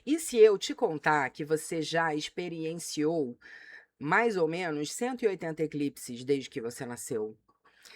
E se eu te contar que você já experienciou mais ou menos 180 eclipses desde que você nasceu?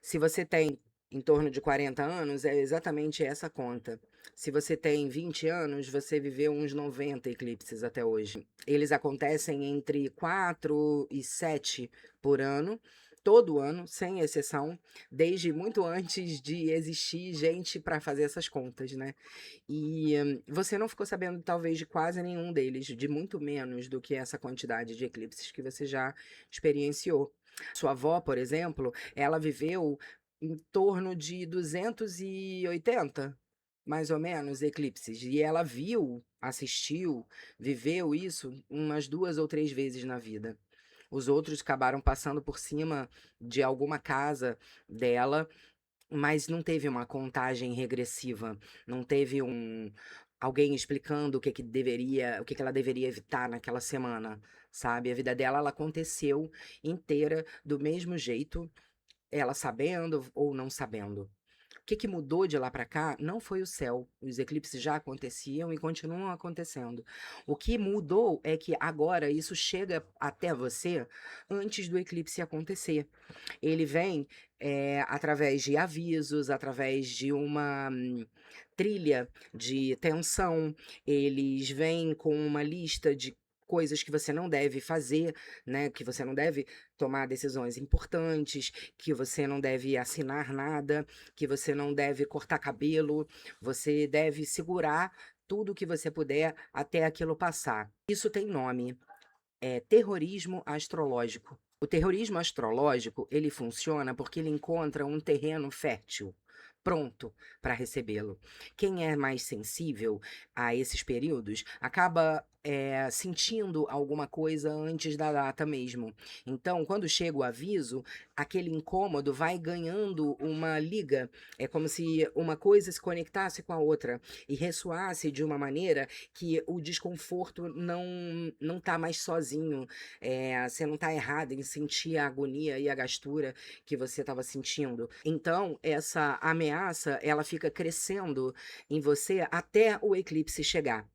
Se você tem em torno de 40 anos, é exatamente essa conta. Se você tem 20 anos, você viveu uns 90 eclipses até hoje. Eles acontecem entre 4 e 7 por ano, todo ano, sem exceção, desde muito antes de existir gente para fazer essas contas, né? E você não ficou sabendo, talvez, de quase nenhum deles, de muito menos do que essa quantidade de eclipses que você já experienciou. Sua avó, por exemplo, ela viveu em torno de 280, mais ou menos, eclipses. E ela viu, assistiu, viveu isso umas 2 ou 3 vezes na vida. Os outros acabaram passando por cima de alguma casa dela, mas não teve uma contagem regressiva, não teve alguém explicando o que que ela deveria evitar naquela semana, sabe. A vida dela, ela aconteceu inteira do mesmo jeito, ela sabendo ou não sabendo. O que que mudou de lá para cá não foi o céu, os eclipses já aconteciam e continuam acontecendo. O que mudou é que agora isso chega até você antes do eclipse acontecer. Ele vem, através de avisos, através de uma trilha de tensão, eles vêm com uma lista de coisas que você não deve fazer, né, que você não deve tomar decisões importantes, que você não deve assinar nada, que você não deve cortar cabelo, você deve segurar tudo o que você puder até aquilo passar. Isso tem nome, é terrorismo astrológico. O terrorismo astrológico, ele funciona porque ele encontra um terreno fértil, pronto para recebê-lo. Quem é mais sensível a esses períodos acaba, sentindo alguma coisa antes da data mesmo. Então, quando chega o aviso, aquele incômodo vai ganhando uma liga, é como se uma coisa se conectasse com a outra e ressoasse de uma maneira que o desconforto não tá mais sozinho, você não tá errada em sentir a agonia e a gastura que você estava sentindo. Então, essa ameaça, ela fica crescendo em você até o eclipse chegar.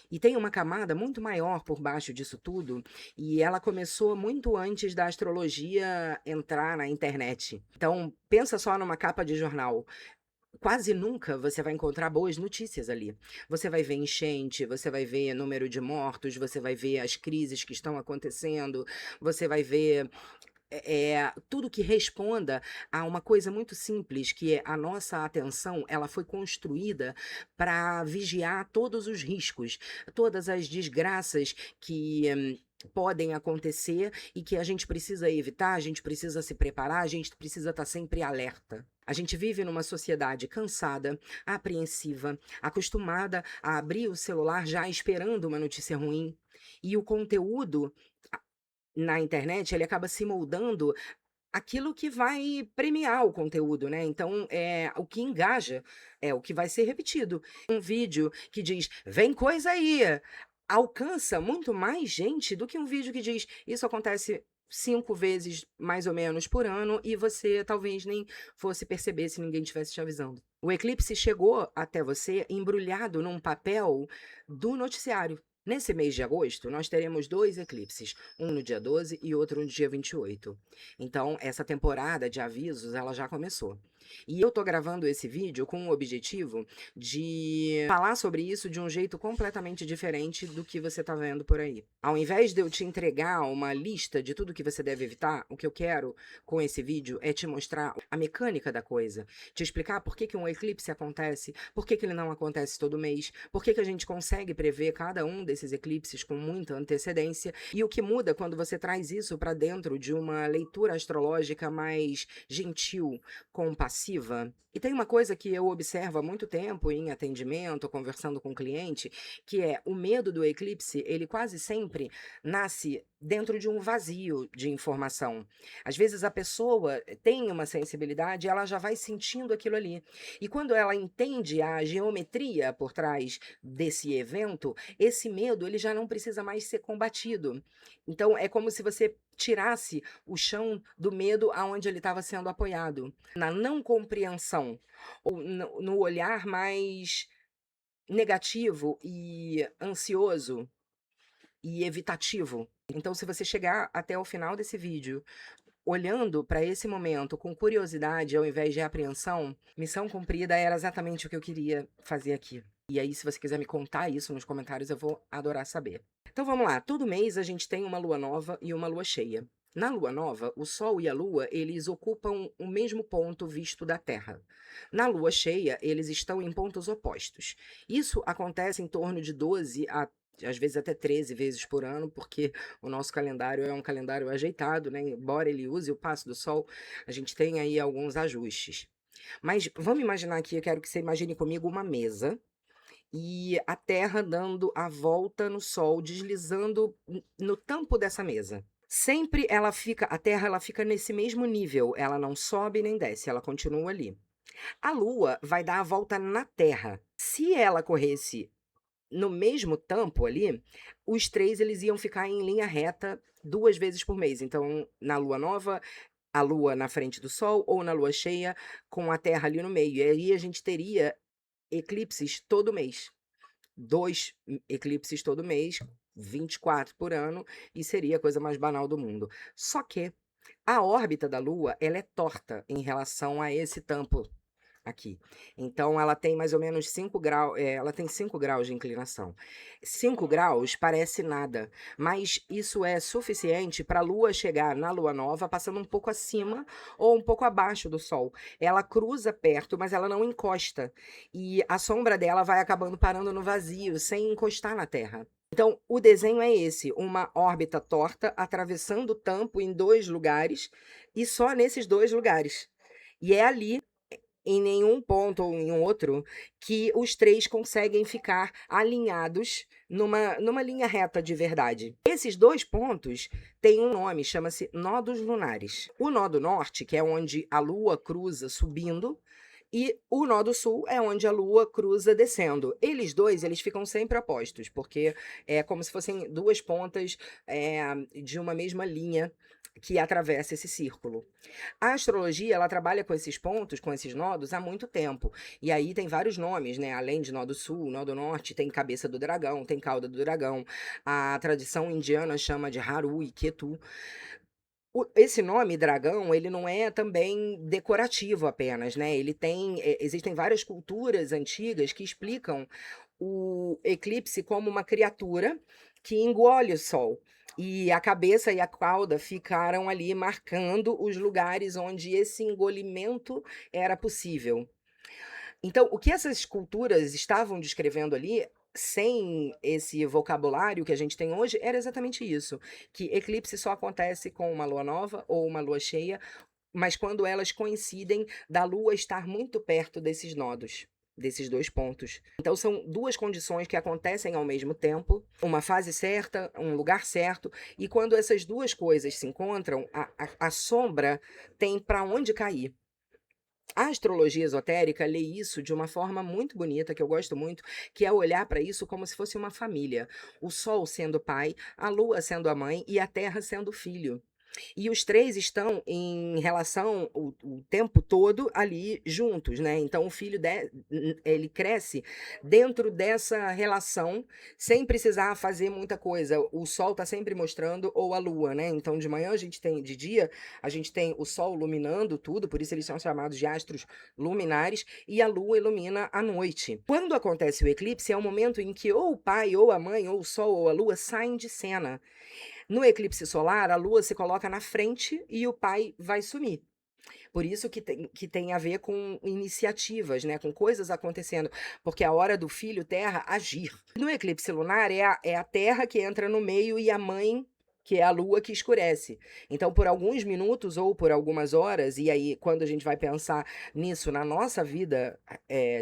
E tem uma camada muito maior por baixo disso tudo, e ela começou muito antes da astrologia entrar na internet. Então, pensa só numa capa de jornal. Quase nunca você vai encontrar boas notícias ali. Você vai ver enchente, você vai ver número de mortos, você vai ver as crises que estão acontecendo, você vai ver tudo que responda a uma coisa muito simples, que é a nossa atenção, ela foi construída para vigiar todos os riscos, todas as desgraças que podem acontecer e que a gente precisa evitar, a gente precisa se preparar, a gente precisa estar sempre alerta. A gente vive numa sociedade cansada, apreensiva, acostumada a abrir o celular já esperando uma notícia ruim. E o conteúdo na internet, ele acaba se moldando aquilo que vai premiar o conteúdo, né, então, o que engaja é o que vai ser repetido. Um vídeo que diz: "Vem coisa aí", alcança muito mais gente do que um vídeo que diz: "Isso acontece 5 vezes, mais ou menos, por ano", e você talvez nem fosse perceber se ninguém tivesse te avisando. O eclipse chegou até você embrulhado num papel do noticiário. Nesse mês de agosto, nós teremos 2 eclipses, um no dia 12 e outro no dia 28. Então, essa temporada de avisos, ela já começou. E eu tô gravando esse vídeo com o objetivo de falar sobre isso de um jeito completamente diferente do que você tá vendo por aí. Ao invés de eu te entregar uma lista de tudo que você deve evitar, o que eu quero com esse vídeo é te mostrar a mecânica da coisa, te explicar por que que um eclipse acontece, por que que ele não acontece todo mês, por que que a gente consegue prever cada um desses eclipses com muita antecedência e o que muda quando você traz isso para dentro de uma leitura astrológica mais gentil, compassiva. E tem uma coisa que eu observo há muito tempo em atendimento, conversando com o cliente, que é o medo do eclipse, ele quase sempre nasce dentro de um vazio de informação. Às vezes a pessoa tem uma sensibilidade, ela já vai sentindo aquilo ali. E quando ela entende a geometria por trás desse evento, esse medo ele já não precisa mais ser combatido. Então é como se você tirasse o chão do medo aonde ele estava sendo apoiado, na não compreensão ou no olhar mais negativo e ansioso e evitativo. Então, se você chegar até o final desse vídeo olhando para esse momento com curiosidade ao invés de apreensão, missão cumprida era exatamente o que eu queria fazer aqui. E aí, se você quiser me contar isso nos comentários, eu vou adorar saber. Então vamos lá, todo mês a gente tem uma lua nova e uma lua cheia. Na lua nova, o Sol e a Lua, eles ocupam o mesmo ponto visto da Terra. Na lua cheia, eles estão em pontos opostos. Isso acontece em torno de 12 a às vezes até 13 vezes por ano, porque o nosso calendário é um calendário ajeitado, né? Embora ele use o passo do Sol, a gente tem aí alguns ajustes. Mas vamos imaginar aqui, eu quero que você imagine comigo uma mesa e a Terra dando a volta no Sol, deslizando no tampo dessa mesa. Sempre a Terra ela fica nesse mesmo nível, ela não sobe nem desce, ela continua ali. A Lua vai dar a volta na Terra. Se ela corresse no mesmo tampo ali, os 3 eles iam ficar em linha reta 2 vezes por mês. Então, na lua nova, a lua na frente do sol, ou na lua cheia, com a Terra ali no meio. E aí a gente teria eclipses todo mês. 2 eclipses todo mês, 24 por ano, e seria a coisa mais banal do mundo. Só que a órbita da Lua, ela é torta em relação a esse tampo aqui. Então ela tem mais ou menos 5 graus, ela tem 5 graus de inclinação. 5 graus parece nada, mas isso é suficiente para a Lua chegar na Lua nova passando um pouco acima ou um pouco abaixo do Sol. Ela cruza perto, mas ela não encosta. E a sombra dela vai acabando parando no vazio, sem encostar na Terra. Então, o desenho é esse: uma órbita torta atravessando o tampo em 2 lugares e só nesses 2 lugares. E é ali em nenhum ponto ou em outro, que os 3 conseguem ficar alinhados numa linha reta de verdade. Esses 2 pontos têm um nome, chama-se nodos lunares. O nó do norte, que é onde a Lua cruza subindo, e o nó do sul é onde a Lua cruza descendo. Eles 2, eles ficam sempre opostos, porque é como se fossem 2 pontas, de uma mesma linha que atravessa esse círculo. A astrologia, ela trabalha com esses pontos, com esses nodos, há muito tempo. E aí tem vários nomes, né? Além de nó do sul, nó do norte, tem cabeça do dragão, tem cauda do dragão. A tradição indiana chama de Haru e Ketu. Esse nome dragão, ele não é também decorativo apenas, né? Ele tem, existem várias culturas antigas que explicam o eclipse como uma criatura que engole o sol. E a cabeça e a cauda ficaram ali marcando os lugares onde esse engolimento era possível. Então, o que essas culturas estavam descrevendo ali, sem esse vocabulário que a gente tem hoje, era exatamente isso: que eclipse só acontece com uma lua nova ou uma lua cheia, mas quando elas coincidem da Lua estar muito perto desses nodos, desses 2 pontos. Então são 2 condições que acontecem ao mesmo tempo, uma fase certa, um lugar certo, e quando essas 2 coisas se encontram, a sombra tem para onde cair. A astrologia esotérica lê isso de uma forma muito bonita, que eu gosto muito, que é olhar para isso como se fosse uma família. O Sol sendo o pai, a Lua sendo a mãe e a Terra sendo o filho. E os 3 estão em relação o tempo todo ali juntos, né, então o filho ele cresce dentro dessa relação, sem precisar fazer muita coisa. O sol está sempre mostrando, ou a lua, né, então de manhã de dia, a gente tem o sol iluminando tudo, por isso eles são chamados de astros luminares, e a lua ilumina a noite. Quando acontece o eclipse, é o momento em que ou o pai, ou a mãe, ou o sol, ou a lua saem de cena. No eclipse solar, a Lua se coloca na frente e o pai vai sumir. Por isso que tem a ver com iniciativas, né, com coisas acontecendo, porque é a hora do filho terra agir. No eclipse lunar é a terra que entra no meio e a mãe, que é a lua, que escurece. Então, por alguns minutos ou por algumas horas, e aí quando a gente vai pensar nisso na nossa vida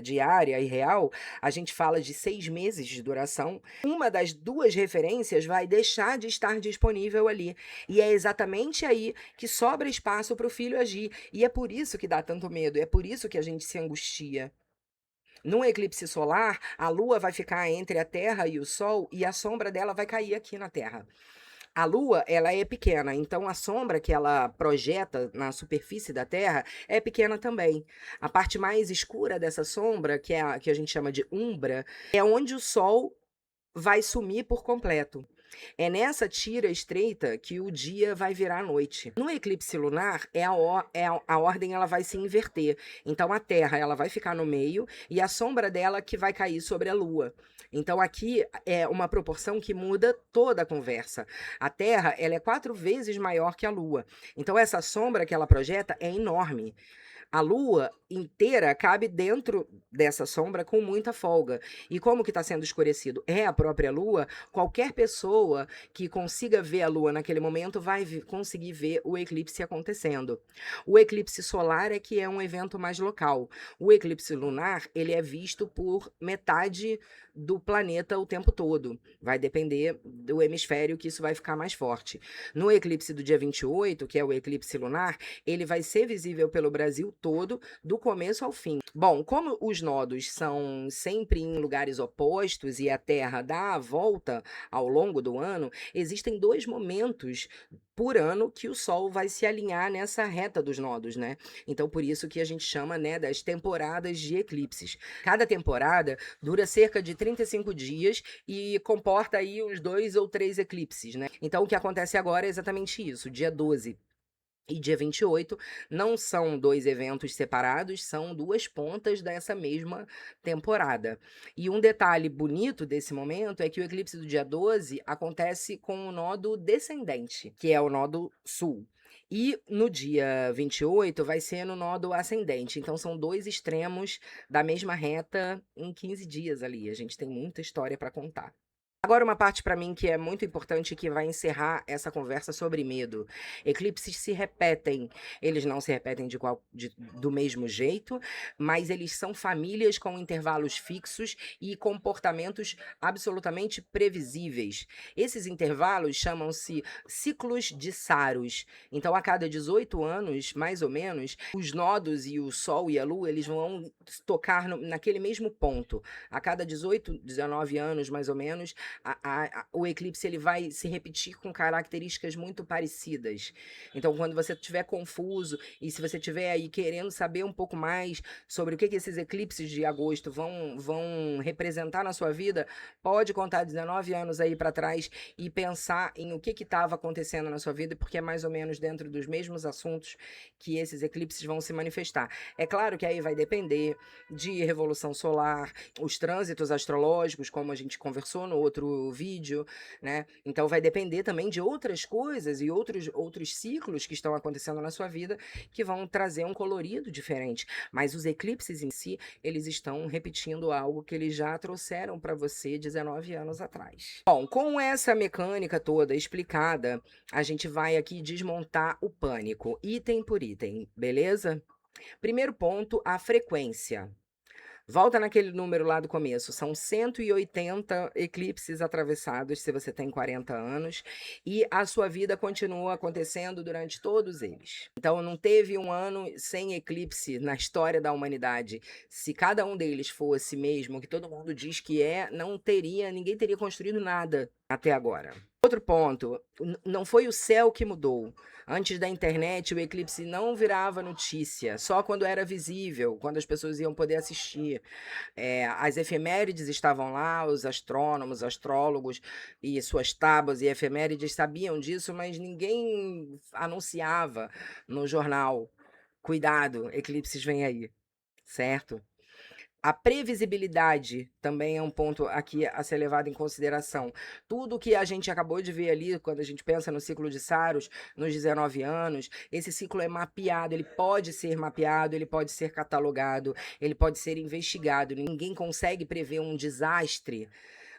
diária e real, a gente fala de 6 meses de duração. Uma das 2 referências vai deixar de estar disponível ali. E é exatamente aí que sobra espaço para o filho agir. E é por isso que dá tanto medo, é por isso que a gente se angustia. Num eclipse solar, a Lua vai ficar entre a Terra e o Sol e a sombra dela vai cair aqui na Terra. A Lua, ela é pequena, então a sombra que ela projeta na superfície da Terra é pequena também. A parte mais escura dessa sombra, que é a que a gente chama de umbra, é onde o Sol vai sumir por completo. É nessa tira estreita que o dia vai virar noite. No eclipse lunar, a ordem ela vai se inverter. Então a Terra ela vai ficar no meio e a sombra dela que vai cair sobre a Lua. Então aqui é uma proporção que muda toda a conversa. A Terra ela é 4 vezes maior que a Lua. Então essa sombra que ela projeta é enorme. A Lua inteira cabe dentro dessa sombra com muita folga. E como que está sendo escurecido? É a própria Lua, qualquer pessoa que consiga ver a Lua naquele momento vai conseguir ver o eclipse acontecendo. O eclipse solar é que é um evento mais local. O eclipse lunar, ele é visto por metade do planeta o tempo todo. Vai depender do hemisfério que isso vai ficar mais forte. No eclipse do dia 28, que é o eclipse lunar, ele vai ser visível pelo Brasil todo, do começo ao fim. Bom, como os nodos são sempre em lugares opostos e a Terra dá a volta ao longo do ano, existem 2 momentos por ano que o Sol vai se alinhar nessa reta dos nodos, né? Então, por isso que a gente chama, né, das temporadas de eclipses. Cada temporada dura cerca de 35 dias e comporta aí uns 2 ou 3 eclipses, né? Então, o que acontece agora é exatamente isso. Dia 12 e dia 28 não são 2 eventos separados, são 2 pontas dessa mesma temporada. E um detalhe bonito desse momento é que o eclipse do dia 12 acontece com o nodo descendente, que é o nodo sul. E no dia 28 vai ser no nodo ascendente. Então são 2 extremos da mesma reta em 15 dias ali. A gente tem muita história para contar. Agora uma parte para mim que é muito importante que vai encerrar essa conversa sobre medo. Eclipses se repetem, eles não se repetem do mesmo jeito, mas eles são famílias com intervalos fixos e comportamentos absolutamente previsíveis. Esses intervalos chamam-se ciclos de Saros. Então, a cada 18 anos, mais ou menos, os nodos e o Sol e a Lua, eles vão tocar naquele mesmo ponto. A cada 18, 19 anos, mais ou menos, o eclipse ele vai se repetir com características muito parecidas. Então, quando você estiver confuso e se você estiver aí querendo saber um pouco mais sobre o que esses eclipses de agosto vão representar na sua vida, pode contar 19 anos aí para trás e pensar em o que estava acontecendo na sua vida, porque é mais ou menos dentro dos mesmos assuntos que esses eclipses vão se manifestar. É claro que aí vai depender de revolução solar, os trânsitos astrológicos, como a gente conversou no outro vídeo, né? Então vai depender também de outras coisas e outros ciclos que estão acontecendo na sua vida que vão trazer um colorido diferente. Mas os eclipses em si, eles estão repetindo algo que eles já trouxeram para você 19 anos atrás. Bom, com essa mecânica toda explicada, a gente vai aqui desmontar o pânico, item por item, beleza? Primeiro ponto, a frequência. Volta naquele número lá do começo, são 180 eclipses atravessados se você tem 40 anos e a sua vida continua acontecendo durante todos eles. Então não teve um ano sem eclipse na história da humanidade. Se cada um deles fosse mesmo o que todo mundo diz que é, ninguém teria construído nada até agora. Outro ponto, não foi o céu que mudou. Antes da internet, o eclipse não virava notícia, só quando era visível, quando as pessoas iam poder assistir. As efemérides estavam lá, os astrônomos, astrólogos e suas tábuas e efemérides sabiam disso, mas ninguém anunciava no jornal. Cuidado, eclipses vêm aí, certo? A previsibilidade também é um ponto aqui a ser levado em consideração. Tudo que a gente acabou de ver ali, quando a gente pensa no ciclo de Saros, nos 19 anos, esse ciclo é mapeado, ele pode ser mapeado, ele pode ser catalogado, ele pode ser investigado. Ninguém consegue prever um desastre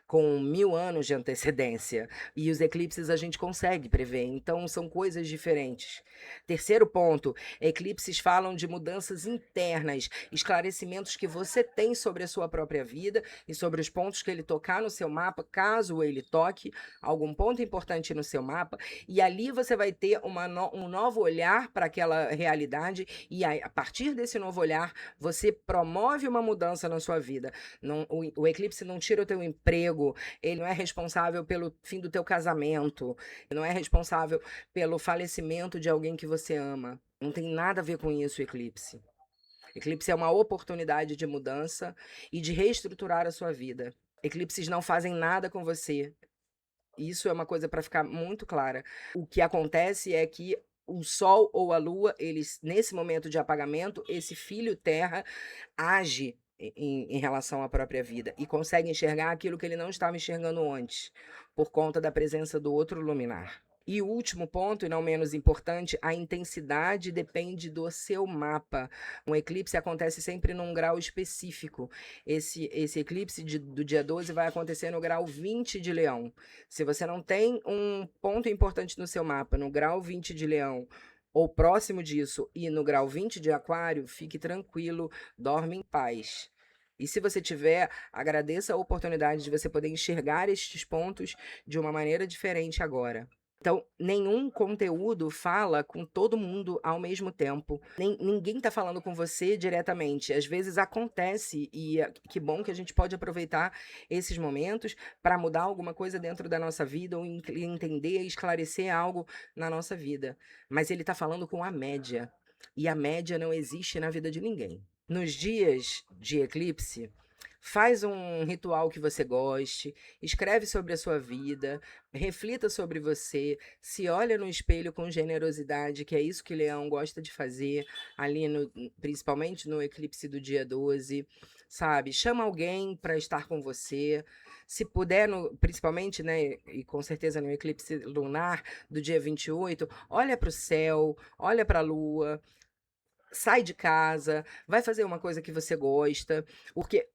com 1000 anos de antecedência. E os eclipses a gente consegue prever, então são coisas diferentes. Terceiro ponto, eclipses falam de mudanças internas, esclarecimentos que você tem sobre a sua própria vida e sobre os pontos que ele tocar no seu mapa, caso ele toque algum ponto importante no seu mapa, e ali você vai ter um novo olhar para aquela realidade, e aí, a partir desse novo olhar, você promove uma mudança na sua vida. Não, o eclipse não tira o teu emprego, emprego, ele não é responsável pelo fim do teu casamento, ele não é responsável pelo falecimento de alguém que você ama. Não tem nada a ver com isso o eclipse. Eclipse é uma oportunidade de mudança e de reestruturar a sua vida. Eclipses não fazem nada com você. Isso é uma coisa para ficar muito clara. O que acontece é que o Sol ou a Lua, eles, nesse momento de apagamento, esse filho Terra age em relação à própria vida e consegue enxergar aquilo que ele não estava enxergando antes, por conta da presença do outro luminar. E o último ponto, e não menos importante, a intensidade depende do seu mapa. Um eclipse acontece sempre num grau específico. Esse eclipse do dia 12 vai acontecer no grau 20 de Leão. Se você não tem um ponto importante no seu mapa, no grau 20 de Leão, ou próximo disso, e no grau 20 de Aquário, fique tranquilo, dorme em paz. E se você tiver, agradeça a oportunidade de você poder enxergar estes pontos de uma maneira diferente agora. Então, nenhum conteúdo fala com todo mundo ao mesmo tempo. Ninguém está falando com você diretamente. Às vezes acontece, e que bom que a gente pode aproveitar esses momentos para mudar alguma coisa dentro da nossa vida, ou entender, esclarecer algo na nossa vida. Mas ele está falando com a média. E a média não existe na vida de ninguém. Nos dias de eclipse, faz um ritual que você goste, escreve sobre a sua vida, reflita sobre você, se olha no espelho com generosidade, que é isso que Leão gosta de fazer, ali principalmente no eclipse do dia 12, sabe? Chama alguém para estar com você. Se puder, principalmente, né, e com certeza no eclipse lunar do dia 28, olha para o céu, olha para a lua, sai de casa, vai fazer uma coisa que você gosta, porque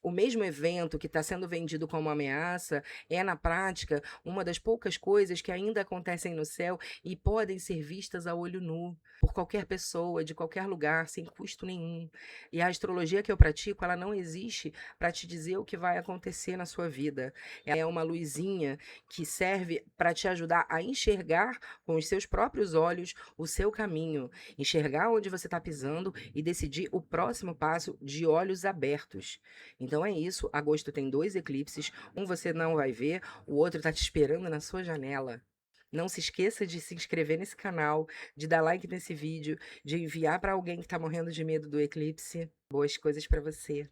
o mesmo evento que está sendo vendido como ameaça é, na prática, uma das poucas coisas que ainda acontecem no céu e podem ser vistas a olho nu por qualquer pessoa, de qualquer lugar, sem custo nenhum. E a astrologia que eu pratico, ela não existe para te dizer o que vai acontecer na sua vida. Ela é uma luzinha que serve para te ajudar a enxergar com os seus próprios olhos o seu caminho, enxergar onde você está pisando e decidir o próximo passo de olhos abertos. Então é isso, agosto tem 2 eclipses, um você não vai ver, o outro está te esperando na sua janela. Não se esqueça de se inscrever nesse canal, de dar like nesse vídeo, de enviar para alguém que está morrendo de medo do eclipse. Boas coisas para você.